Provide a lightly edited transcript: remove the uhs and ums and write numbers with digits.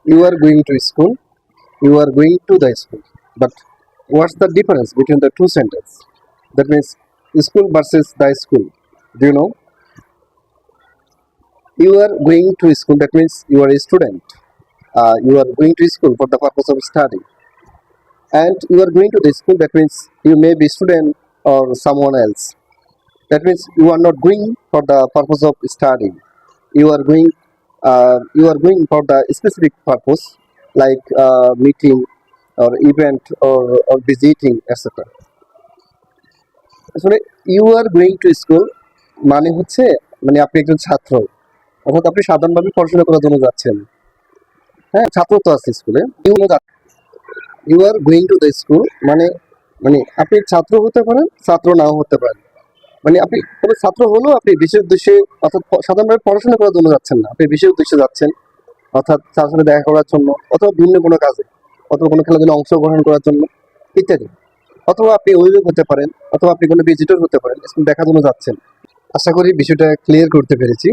You are going to school. You are going to the school. But what's the difference between the two sentences? That means school versus the school. Do you know? You are going to school. That means you are a student. You are going to school for the purpose of study. And you are going to the school. That means you may be student or someone else. That means you are not going for the purpose of studying. You are going. You are going for the specific purpose like meeting or event or visiting, etc. আসলে you are going to school মানে হচ্ছে মানে আপনি একজন ছাত্র, অর্থাৎ আপনি সাধারণভাবে পড়াশোনা করার জন্য যাচ্ছেন। হ্যাঁ, ছাত্র তো আছে স্কুলে। You are going to the school মানে মানে আপনি ছাত্র হতে পারেন, ছাত্র নাও হতে পারেন। মানে আপনি কোনো ছাত্র হলেও আপনি বিশেষ উদ্দেশ্যে, অর্থাৎ সাধারণভাবে পড়াশোনা করার জন্য যাচ্ছেন না, আপনি বিশেষ উদ্দেশ্যে যাচ্ছেন, অর্থাৎ তার সাথে দেখা করার জন্য, অথবা ভিন্ন কোনো কাজে, অথবা কোনো খেলাধুলায় অংশগ্রহণ করার জন্য ইত্যাদি। অথবা আপনি অভিভাবক হতে পারেন, অথবা আপনি কোনো ভিজিটর হতে পারেন, স্কুল দেখার জন্য যাচ্ছেন। আশা করি বিষয়টা ক্লিয়ার করতে পেরেছি।